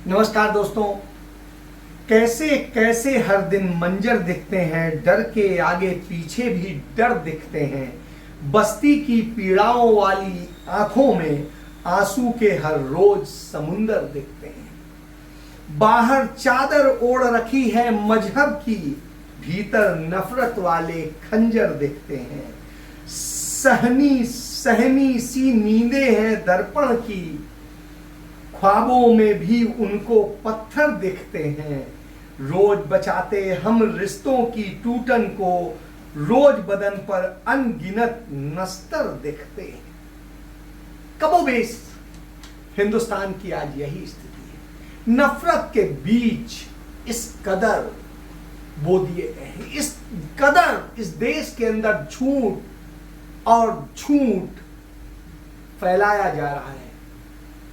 नमस्कार दोस्तों। कैसे कैसे हर दिन मंजर दिखते हैं, डर के आगे पीछे भी डर दिखते हैं। बस्ती की पीड़ाओं वाली आंखों में आंसू के हर रोज समुंदर दिखते हैं। बाहर चादर ओढ़ रखी है मजहब की, भीतर नफरत वाले खंजर दिखते हैं। सहनी सहमी सी नींदें हैं दर्पण की, ख्वाबों में भी उनको पत्थर दिखते हैं। रोज बचाते हम रिश्तों की टूटन को, रोज बदन पर अनगिनत नस्तर दिखते हैं। कमोबेश हिंदुस्तान की आज यही स्थिति है। नफरत के बीच इस कदर बो दिए गए हैं, इस कदर इस देश के अंदर झूठ फैलाया जा रहा है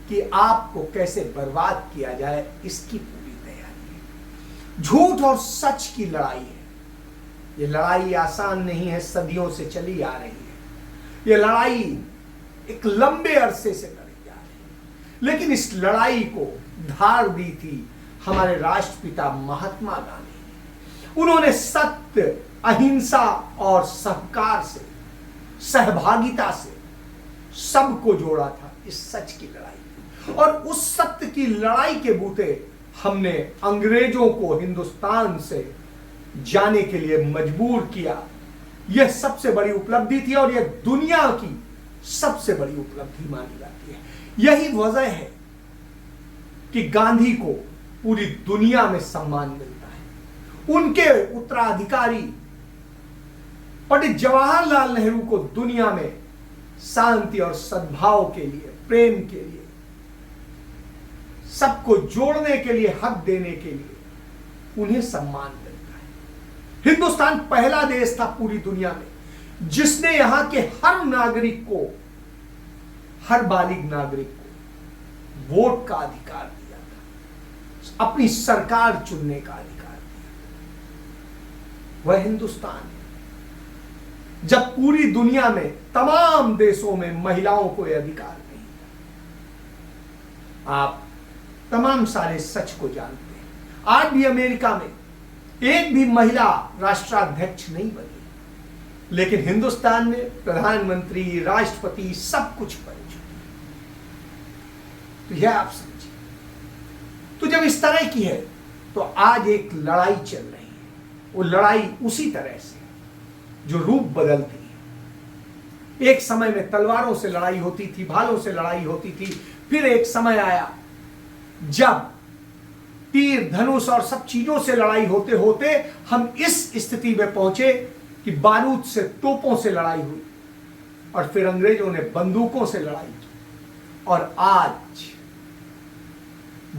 कि आपको कैसे बर्बाद किया जाए, इसकी पूरी तैयारी है। झूठ और सच की लड़ाई है। ये लड़ाई आसान नहीं है, सदियों से चली आ रही है। ये लड़ाई एक लंबे अरसे से लड़ी जा रही है, लेकिन इस लड़ाई को धार दी थी हमारे राष्ट्रपिता महात्मा गांधी ने। उन्होंने सत्य, अहिंसा और सहकार से, सहभागिता से सबको जोड़ा था इस सच की लड़ाई। और उस सत्य की लड़ाई के बूते हमने अंग्रेजों को हिंदुस्तान से जाने के लिए मजबूर किया। यह सबसे बड़ी उपलब्धि थी और यह दुनिया की सबसे बड़ी उपलब्धि मानी जाती है। यही वजह है कि गांधी को पूरी दुनिया में सम्मान मिलता है। उनके उत्तराधिकारी पंडित जवाहरलाल नेहरू को दुनिया में शांति और सद्भाव के लिए, प्रेम के लिए, सबको जोड़ने के लिए, हक देने के लिए उन्हें सम्मान मिलता है। हिंदुस्तान पहला देश था पूरी दुनिया में जिसने यहां के हर नागरिक को, हर बालिग नागरिक को वोट का अधिकार दिया था, अपनी सरकार चुनने का अधिकार दिया। वह हिंदुस्तान है जब पूरी दुनिया में तमाम देशों में महिलाओं को यह अधिकार नहीं था। आप तमाम सारे सच को जानते हैं। आज भी अमेरिका में एक भी महिला राष्ट्राध्यक्ष नहीं बनी, लेकिन हिंदुस्तान में प्रधानमंत्री, राष्ट्रपति सब कुछ बन चुकी है। तो यह आप समझिए। तो जब इस तरह की है तो आज एक लड़ाई चल रही है। वो लड़ाई उसी तरह से जो रूप बदलती है। एक समय में तलवारों से लड़ाई होती थी, भालों से लड़ाई होती थी। फिर एक समय आया जब तीर, धनुष और सब चीजों से लड़ाई होते होते हम इस स्थिति में पहुंचे कि बारूद से, तोपों से लड़ाई हुई और फिर अंग्रेजों ने बंदूकों से लड़ाई की। और आज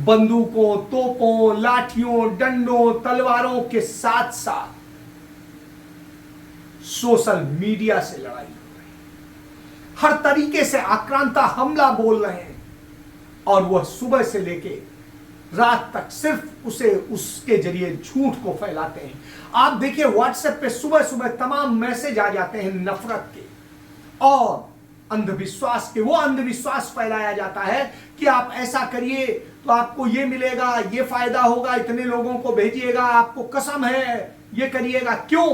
बंदूकों, तोपों, लाठियों, डंडों, तलवारों के साथ साथ सोशल मीडिया से लड़ाई हो रही है। हर तरीके से आक्रांता हमला बोल रहे हैं और वह सुबह से लेके रात तक सिर्फ उसके जरिए झूठ को फैलाते हैं। आप देखिए व्हाट्सएप पे सुबह सुबह तमाम मैसेज आ जाते हैं नफरत के और अंधविश्वास के। वो अंधविश्वास फैलाया जाता है कि आप ऐसा करिए तो आपको ये मिलेगा, ये फायदा होगा, इतने लोगों को भेजिएगा, आपको कसम है ये करिएगा। क्यों?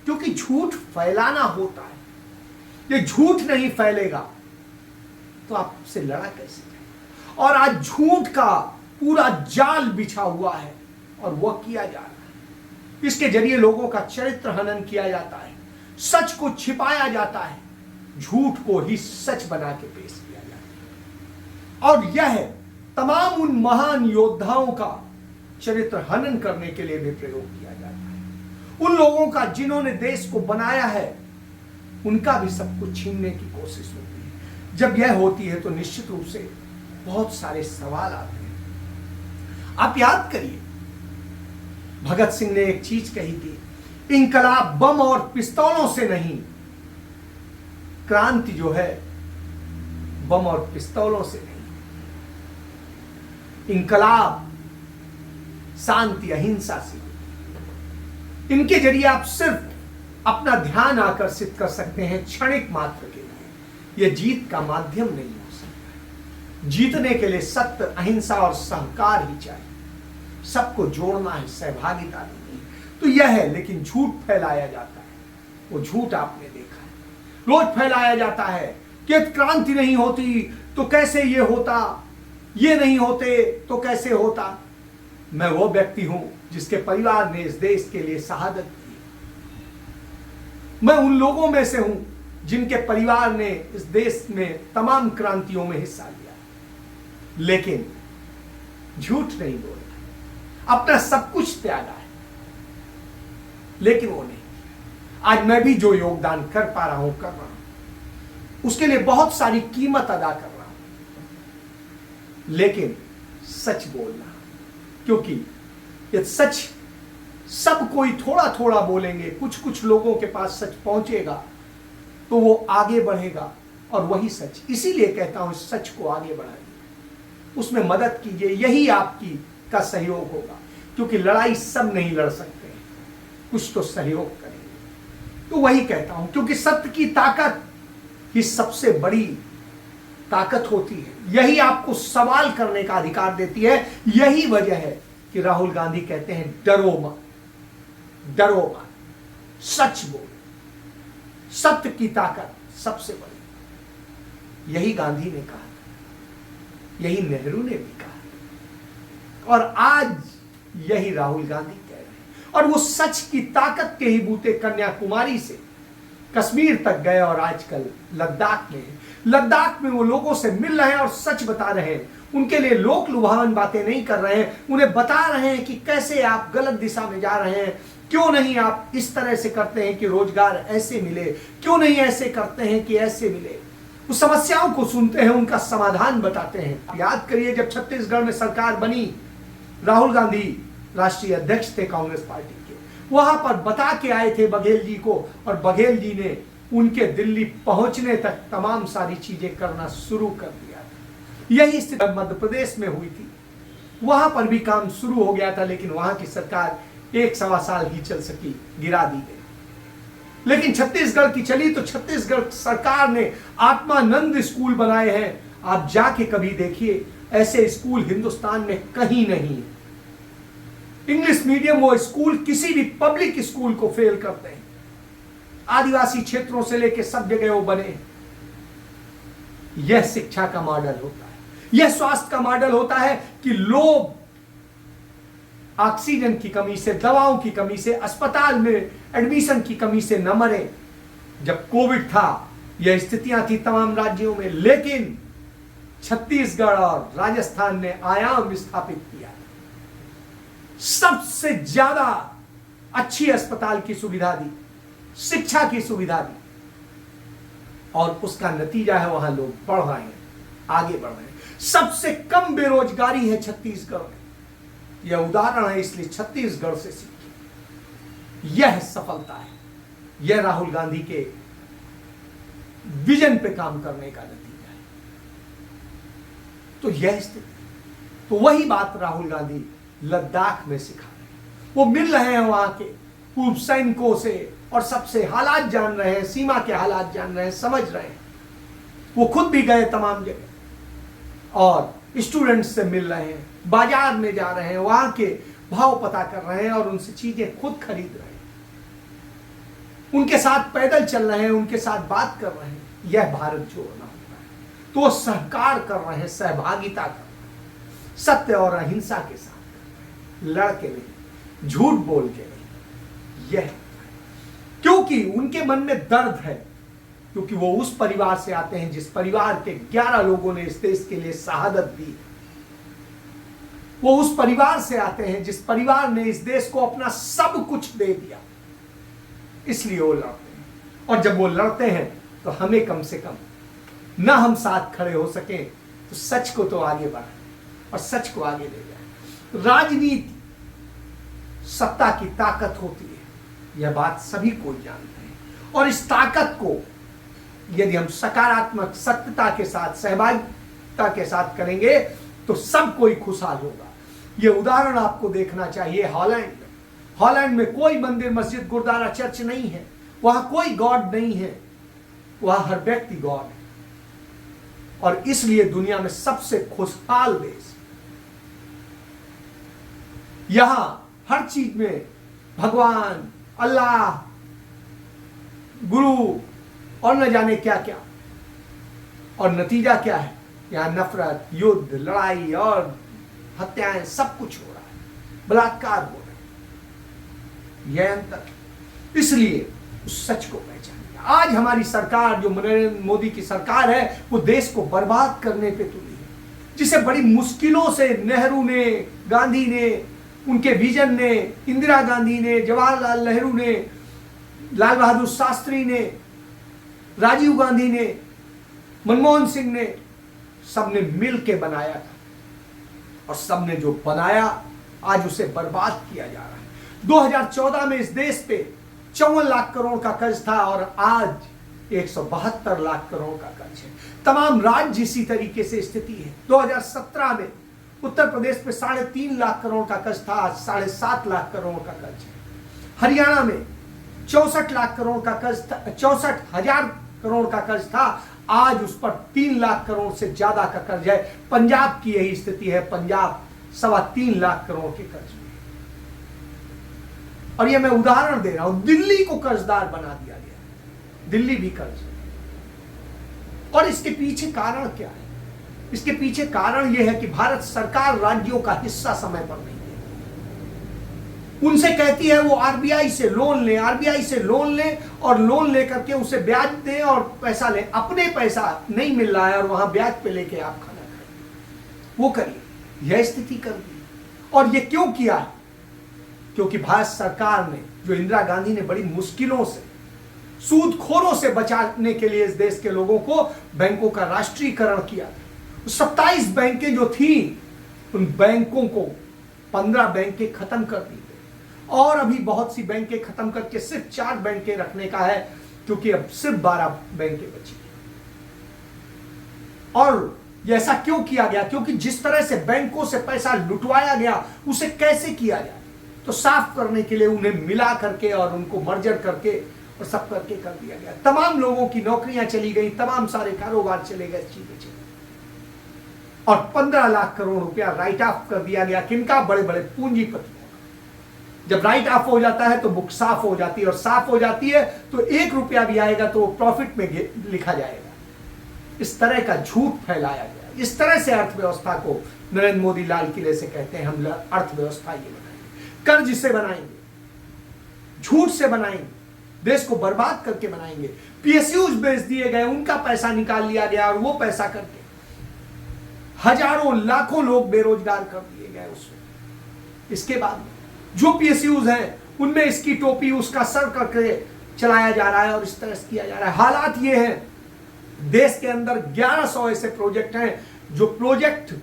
क्योंकि झूठ फैलाना होता है। ये झूठ नहीं फैलेगा तो आपसे लड़ा कैसे जाए? और आज झूठ का पूरा जाल बिछा हुआ है और वह किया जा रहा है। इसके जरिए लोगों का चरित्र हनन किया जाता है, सच को छिपाया जाता है, झूठ को ही सच बना के पेश किया जाता है। और यह तमाम उन महान योद्धाओं का चरित्र हनन करने के लिए भी प्रयोग किया जाता है। उन लोगों का जिन्होंने देश को बनाया है, उनका भी सब कुछ छीनने की कोशिश होती है। जब यह होती है तो निश्चित रूप से बहुत सारे सवाल आते हैं। आप याद करिए, भगत सिंह ने एक चीज कही थी, इंकलाब बम और पिस्तौलों से नहीं, क्रांति जो है बम और पिस्तौलों से नहीं। इंकलाब शांति, अहिंसा से। इनके जरिए आप सिर्फ अपना ध्यान आकर्षित कर सकते हैं क्षणिक मात्र के लिए। यह जीत का माध्यम नहीं हो सकता। जीतने के लिए सत्य, अहिंसा और सहकार ही चाहिए। सबको जोड़ना है, सहभागिता नहीं। तो यह है, लेकिन झूठ फैलाया जाता है। वो झूठ आपने देखा है, रोज फैलाया जाता है कि क्रांति नहीं होती तो कैसे ये होता, ये नहीं होते तो कैसे होता। मैं वो व्यक्ति हूं जिसके परिवार ने इस देश के लिए शहादत दी। मैं उन लोगों में से हूं जिनके परिवार ने इस देश में तमाम क्रांतियों में हिस्सा लिया, लेकिन झूठ नहीं बोला, अपना सब कुछ त्यागा है, लेकिन वो नहीं। आज मैं भी जो योगदान कर पा रहा हूं, कर रहा हूं, उसके लिए बहुत सारी कीमत अदा कर रहा हूं, लेकिन सच बोलना, क्योंकि ये सच सब कोई थोड़ा थोड़ा बोलेंगे, कुछ कुछ लोगों के पास सच पहुंचेगा तो वो आगे बढ़ेगा, और वही सच। इसीलिए कहता हूं सच को आगे बढ़ाइए, उसमें मदद कीजिए, यही आपकी का सहयोग होगा। क्योंकि लड़ाई सब नहीं लड़ सकते, कुछ तो सहयोग करेंगे। तो वही कहता हूं, क्योंकि सत्य की ताकत ही सबसे बड़ी ताकत होती है, यही आपको सवाल करने का अधिकार देती है। यही वजह है कि राहुल गांधी कहते हैं डरो मत, डरो मत, सच बोलो। सत्य की ताकत सबसे बड़ी, यही गांधी ने कहा, यही नेहरू ने भी कहा, और आज यही राहुल गांधी कह रहे हैं। और वो सच की ताकत के ही बूते कन्याकुमारी से कश्मीर तक गए और आजकल लद्दाख में हैं। लद्दाख में वो लोगों से मिल रहे हैं और सच बता रहे हैं, उनके लिए लोक लुभावन बातें नहीं कर रहे हैं, उन्हें बता रहे हैं कि कैसे आप गलत दिशा में जा रहे हैं, क्यों नहीं आप इस तरह से करते हैं कि रोजगार ऐसे मिले, क्यों नहीं ऐसे करते हैं कि ऐसे मिले। उस समस्याओं को सुनते हैं, उनका समाधान बताते हैं। याद करिए जब छत्तीसगढ़ में सरकार बनी, राहुल गांधी राष्ट्रीय अध्यक्ष थे कांग्रेस पार्टी के, वहां पर बता के आए थे बघेल जी को, और बघेल जी ने उनके दिल्ली पहुंचने तक तमाम सारी चीजें करना शुरू कर दिया था। यही स्थिति मध्य प्रदेश में हुई थी, वहां पर भी काम शुरू हो गया था, लेकिन वहां की सरकार 1-1.25 साल ही चल सकी, गिरा दी गई। लेकिन छत्तीसगढ़ की चली तो छत्तीसगढ़ सरकार ने आत्मानंद स्कूल बनाए हैं। आप जाके कभी देखिए, ऐसे स्कूल हिंदुस्तान में कहीं नहीं है। इंग्लिश मीडियम वो स्कूल किसी भी पब्लिक स्कूल को फेल करते हैं। आदिवासी क्षेत्रों से लेकर सब जगह वो बने। यह शिक्षा का मॉडल होता है, यह स्वास्थ्य का मॉडल होता है कि लोग ऑक्सीजन की कमी से, दवाओं की कमी से, अस्पताल में एडमिशन की कमी से न मरे। जब कोविड था, यह स्थितियां थी तमाम राज्यों में, लेकिन छत्तीसगढ़ और राजस्थान ने आयाम स्थापित किया। सबसे ज्यादा अच्छी अस्पताल की सुविधा दी, शिक्षा की सुविधा दी, और उसका नतीजा है वहां लोग बढ़ रहे हैं, आगे बढ़ रहे हैं। सबसे कम बेरोजगारी है छत्तीसगढ़ में। यह उदाहरण है, इसलिए छत्तीसगढ़ से सीखिए। यह सफलता है, यह राहुल गांधी के विजन पे काम करने का नतीजा है। तो यह स्थिति, तो वही बात राहुल गांधी लद्दाख में सिखा रहे हैं। वो मिल रहे हैं वहां के पूर्व सैनिकों से और सबसे हालात जान रहे हैं, सीमा के हालात जान रहे हैं, समझ रहे हैं। वो खुद भी गए तमाम जगह और स्टूडेंट्स से मिल रहे हैं, बाजार में जा रहे हैं, वहां के भाव पता कर रहे हैं और उनसे चीजें खुद खरीद रहे हैं, उनके साथ पैदल चल रहे हैं, उनके साथ बात कर रहे हैं। यह भारत जोड़ना होता है। तो वो सहकार कर रहे हैं, सहभागिता कर रहे हैं, सत्य और अहिंसा के साथ, लड़ के नहीं, झूठ बोल के नहीं। यह क्योंकि उनके मन में दर्द है, क्योंकि वो उस परिवार से आते हैं जिस परिवार के 11 लोगों ने इस देश के लिए शहादत दी। वो उस परिवार से आते हैं जिस परिवार ने इस देश को अपना सब कुछ दे दिया, इसलिए वो लड़ते हैं। और जब वो लड़ते हैं तो हमें कम से कम ना हम साथ खड़े हो सकें तो सच को तो आगे बढ़ाएं और सच को आगे ले जाएं। राजनीति सत्ता की ताकत होती है, यह बात सभी को जानते हैं, और इस ताकत को यदि हम सकारात्मक सत्यता के साथ, सहभागिता के साथ करेंगे तो सब कोई खुशहाल होगा। यह उदाहरण आपको देखना चाहिए हॉलैंड में। हॉलैंड में कोई मंदिर, मस्जिद, गुरुद्वारा, चर्च नहीं है, वहां कोई गॉड नहीं है, वहां हर व्यक्ति गॉड है। और इसलिए दुनिया में सबसे खुशहाल देश। यहां हर चीज में भगवान, अल्लाह, गुरु और न जाने क्या क्या, और नतीजा क्या है? यहां नफरत, युद्ध, लड़ाई और हत्याएं, सब कुछ हो रहा है, बलात्कार हो रहे हैं। यह अंतर। इसलिए उस सच को पहचानिए। आज हमारी सरकार, जो नरेंद्र मोदी की सरकार है, वो देश को बर्बाद करने पे तुली है, जिसे बड़ी मुश्किलों से नेहरू ने, गांधी ने, उनके विजन ने, इंदिरा गांधी ने, जवाहरलाल नेहरू ने, लाल बहादुर शास्त्री ने, राजीव गांधी ने, मनमोहन सिंह ने, सबने मिल के बनाया था, और सबने जो बनाया आज उसे बर्बाद किया जा रहा है। 2014 में इस देश पे 54 लाख करोड़ का कर्ज था और आज 172 लाख करोड़ का कर्ज है। तमाम राज्य इसी तरीके से स्थिति है। 2017 में उत्तर प्रदेश पे 3.5 लाख करोड़ का कर्ज था, आज 7.5 लाख करोड़ का कर्ज है। हरियाणा में 64 लाख करोड़ का कर्ज था, 64,000 करोड़ का कर्ज था, आज उस पर 3 लाख करोड़ से ज्यादा का कर्ज है। पंजाब की यही स्थिति है, पंजाब 3.25 लाख करोड़ के कर्ज में। और यह मैं उदाहरण दे रहा हूं, दिल्ली को कर्जदार बना दिया गया, दिल्ली भी कर्ज। और इसके पीछे कारण क्या है? इसके पीछे कारण यह है कि भारत सरकार राज्यों का हिस्सा समय पर नहीं है। उनसे कहती है वो आरबीआई से लोन ले, आरबीआई से लोन ले, और लोन लेकर के उसे ब्याज दें और पैसा ले। अपने पैसा नहीं मिल रहा है और वहां ब्याज पे लेके आप खाना खाएं, वो करिए। यह स्थिति कर दी। और ये क्यों किया है? क्योंकि भारत सरकार ने, जो इंदिरा गांधी ने बड़ी मुश्किलों से, सूदखोरों से बचाने के लिए इस देश के लोगों को बैंकों का राष्ट्रीयकरण किया था। 27 बैंकें जो थी, उन बैंकों को 15 बैंकें खत्म कर दी गई, और अभी बहुत सी बैंकें खत्म करके सिर्फ 4 बैंकें रखने का है, क्योंकि अब सिर्फ 12 बैंकें बची। और ऐसा क्यों किया गया? क्योंकि जिस तरह से बैंकों से पैसा लुटवाया गया, उसे कैसे किया जाए, तो साफ करने के लिए उन्हें मिला करके और उनको मर्जर करके और सब करके कर दिया गया। तमाम लोगों की नौकरियां चली गई, तमाम सारे कारोबार चले गए, चीजें चले, और 15 लाख करोड़ रुपया राइट ऑफ कर दिया गया। किनका? बड़े बड़े पूंजीपतियों का। जब राइट ऑफ हो जाता है तो बुक साफ हो जाती है, और साफ हो जाती है तो 1 रुपया भी आएगा तो प्रॉफिट में लिखा जाएगा। इस तरह का झूठ फैलाया गया। इस तरह से अर्थव्यवस्था को नरेंद्र मोदी लाल किले से कहते हैं हम अर्थव्यवस्था ये बनाएंगे, कर्ज से बनाएंगे, झूठ से बनाएंगे, देश को बर्बाद करके बनाएंगे। पीएसयूज बेच दिए गए, उनका पैसा निकाल लिया गया, और वो पैसा करके हजारों लाखों लोग बेरोजगार कर दिए गए उसमें। इसके बाद जो पीएसयूज हैं उनमें इसकी टोपी उसका सर करके चलाया जा रहा है, और इस तरह से किया जा रहा है। हालात ये हैं, देश के अंदर 1100 ऐसे प्रोजेक्ट हैं जो प्रोजेक्ट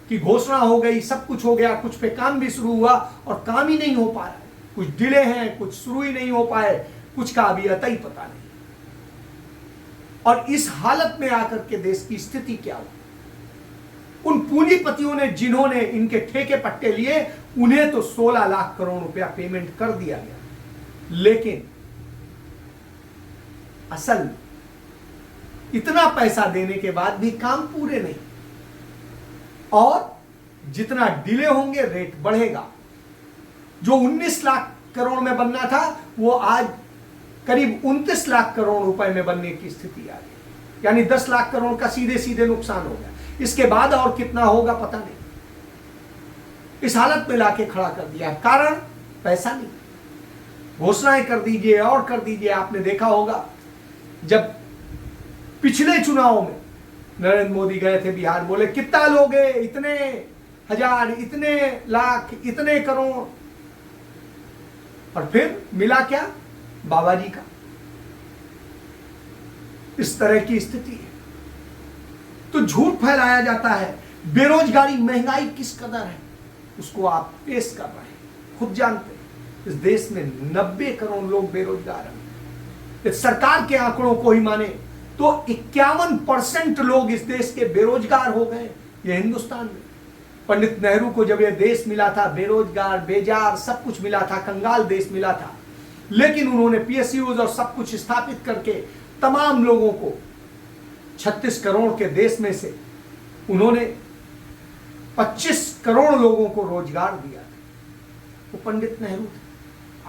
की घोषणा हो गई, सब कुछ हो गया, कुछ पे काम भी शुरू हुआ और काम ही नहीं हो पा रहा है। कुछ डिले हैं, कुछ शुरू ही नहीं हो पाए, कुछ का अभी अता ही पता नहीं। और इस हालत में आकर के देश की स्थिति क्या हुई? उन पूंजीपतियों ने जिन्होंने इनके ठेके पट्टे लिए, उन्हें तो 16 लाख करोड़ रुपया पेमेंट कर दिया गया, लेकिन असल इतना पैसा देने के बाद भी काम पूरे नहीं, और जितना डिले होंगे रेट बढ़ेगा। जो 19 लाख करोड़ में बनना था वो आज करीब 29 लाख करोड़ रुपए में बनने की स्थिति आ गई, यानी 10 लाख करोड़ का सीधे सीधे नुकसान हो गया। इसके बाद और कितना होगा पता नहीं। इस हालत में लाके खड़ा कर दिया, कारण पैसा नहीं। घोषणाएं कर दीजिए और कर दीजिए। आपने देखा होगा जब पिछले चुनाव में नरेंद्र मोदी गए थे बिहार, बोले कितना लोगे, इतने हजार, इतने लाख, इतने करोड़, और फिर मिला क्या? बाबा जी का। इस तरह की स्थिति है। तो झूठ फैलाया जाता है। बेरोजगारी, महंगाई किस कदर है उसको आप पेश कर रहे हैं, खुद जानते हैं। इस देश में 90 करोड़ लोग बेरोजगार हैं। इस सरकार के आंकड़ों को ही माने तो 51% लोग इस देश के बेरोजगार हो गए। ये हिंदुस्तान में पंडित नेहरू को जब यह देश मिला था, बेरोजगार, बेजार सब कुछ मिला था, कंगाल देश मिला था, लेकिन उन्होंने पीएसयूज और सब कुछ स्थापित करके तमाम लोगों को 36 करोड़ के देश में से उन्होंने 25 करोड़ लोगों को रोजगार दिया था, वो पंडित नेहरू थे।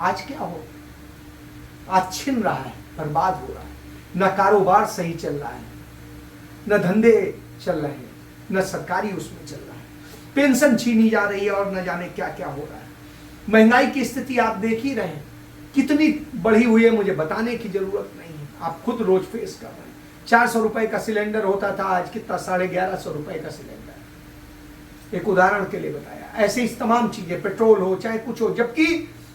आज क्या हो, आज छिन रहा है, बर्बाद हो रहा है, न कारोबार सही चल रहा है, न धंधे चल रहे हैं, न सरकारी उसमें चल रहा है, पेंशन छीनी जा रही है और न जाने क्या क्या हो रहा है। महंगाई की स्थिति आप देख ही रहे हैं कितनी बढ़ी हुई है, मुझे बताने की जरूरत नहीं है, आप खुद रोज फेस कर रहे हैं। 400 रुपए का सिलेंडर होता था, आज कितना 1150 रुपए का सिलेंडर। एक उदाहरण के लिए बताया, ऐसे ही तमाम चीजें, पेट्रोल हो चाहे कुछ हो, जबकि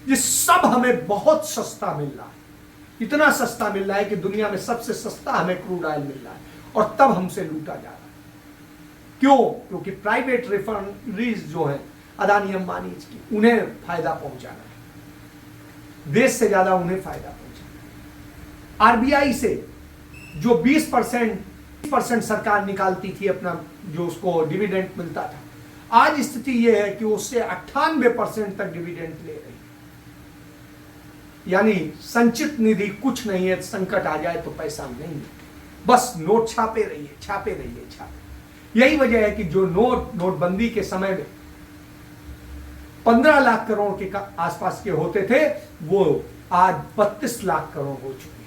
ये सब हमें बहुत सस्ता मिल रहा है, इतना सस्ता मिल रहा है कि दुनिया में सबसे सस्ता हमें क्रूड ऑयल मिल रहा है, और तब हमसे लूटा जा रहा है। क्यों? क्योंकि प्राइवेट रिफाइनरीज जो है अदानी अंबानी की, उन्हें फायदा पहुंचाना है, देश से ज्यादा उन्हें फायदा पहुंचाना है। आरबीआई से जो 20% सरकार निकालती थी अपना, जो उसको डिविडेंड मिलता था, आज स्थिति यह है कि उससे 98% तक डिविडेंड ले रही है। यानी संचित निधि कुछ नहीं है, संकट आ जाए तो पैसा नहीं है, बस नोट छापे रहिए, छापे रहिए, छापे। यही वजह है कि जो नोटबंदी के समय में 15 लाख करोड़ के आसपास के होते थे, वो आज 32 लाख करोड़ हो चुके हैं।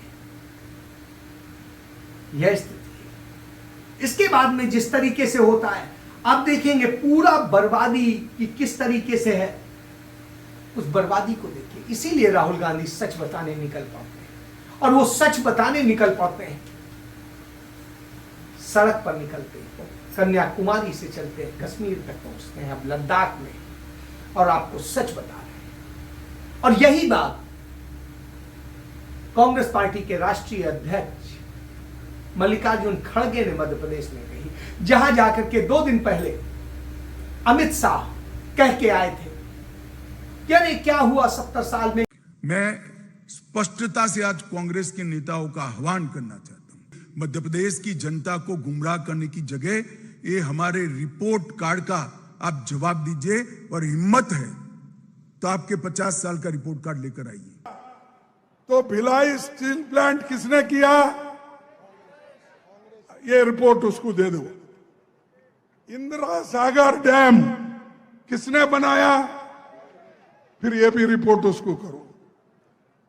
यह स्थिति है। इसके बाद में जिस तरीके से होता है, आप देखेंगे पूरा बर्बादी की किस तरीके से है, उस बर्बादी को देखिए। इसीलिए राहुल गांधी सच बताने निकल पाते हैं, और वो सच बताने निकल पाते हैं, सड़क पर निकलते हैं, कन्याकुमारी से चलते हैं, कश्मीर तक पहुंचते हैं, अब लद्दाख में, और आपको सच बता रहे हैं। और यही बात कांग्रेस पार्टी के राष्ट्रीय अध्यक्ष मल्लिकार्जुन खड़गे ने मध्य प्रदेश में कही, जहां जाकर के 2 दिन पहले अमित शाह कह के आए थे कि अरे क्या हुआ 70 साल में। मैं स्पष्टता से आज कांग्रेस के नेताओं का आह्वान करना चाहता हूं, मध्य प्रदेश की जनता को गुमराह करने की जगह ये हमारे रिपोर्ट कार्ड का आप जवाब दीजिए, और हिम्मत है तो आपके 50 साल का रिपोर्ट कार्ड लेकर आइए। तो भिलाई स्टील प्लांट किसने किया, ये रिपोर्ट उसको दे दो। इंदिरा सागर डैम किसने बनाया, फिर ये भी रिपोर्ट उसको करो।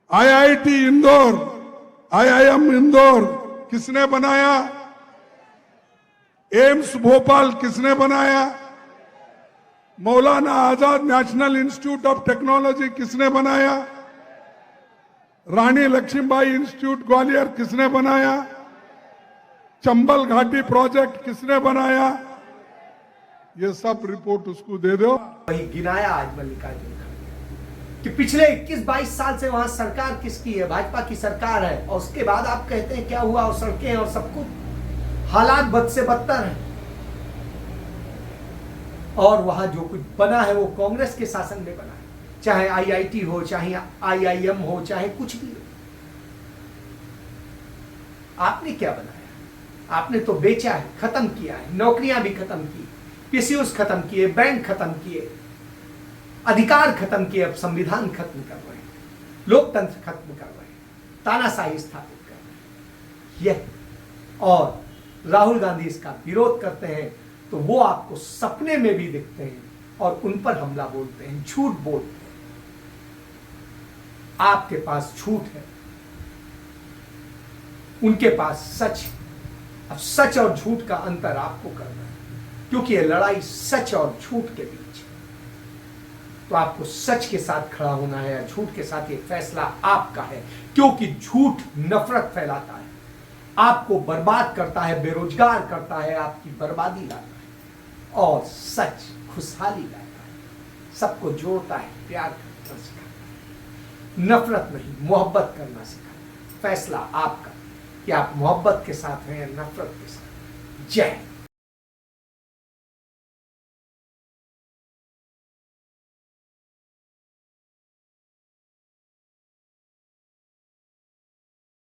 आईआईटी इंदौर, आईआईएम इंदौर किसने बनाया, एम्स भोपाल किसने बनाया, Maulana Azad national institute of technology किसने बनाया, रानी लक्ष्मीबाई इंस्टीट्यूट ग्वालियर किसने बनाया, चंबल घाटी प्रोजेक्ट किसने बनाया, ये सब रिपोर्ट उसको दे दो। वही गिनाया आज मल्लिकार्जुन कि पिछले 21-22 साल से वहां सरकार किसकी है, भाजपा की सरकार है, और उसके बाद आप कहते हैं क्या हुआ, और सड़कें और सब कुछ, हालात बद से बदतर हैं। और वहां जो कुछ बना है वो कांग्रेस के शासन में बना है, चाहे आईआईटी हो, चाहे आईआईएम हो, चाहे कुछ भी हो। आपने क्या बनाया, आपने तो बेचा है, खत्म किया है, नौकरियां भी खत्म की, पीसीओस खत्म किए, बैंक खत्म किए, अधिकार खत्म किए, अब संविधान खत्म कर रहे हैं, लोकतंत्र खत्म कर रहे हैं, तानाशाही स्थापित कर रहे हैं। यह और राहुल गांधी इसका विरोध करते हैं तो वो आपको सपने में भी दिखते हैं और उन पर हमला बोलते हैं, झूठ बोलते हैं। आपके पास झूठ है, उनके पास सच है। अब सच और झूठ का अंतर आपको करना है, क्योंकि यह लड़ाई सच और झूठ के बीच है। तो आपको सच के साथ खड़ा होना है या झूठ के साथ, ये फैसला आपका है, क्योंकि झूठ नफरत फैलाता है, आपको बर्बाद करता है, बेरोजगार करता है, आपकी बर्बादी लाता है, और सच खुशहाली लाता है, सबको जोड़ता है, प्यार करना सिखाता है, नफरत नहीं मोहब्बत करना सिखाता है। फैसला आपका कि आप मोहब्बत के साथ हैं या नफरत के साथ। जय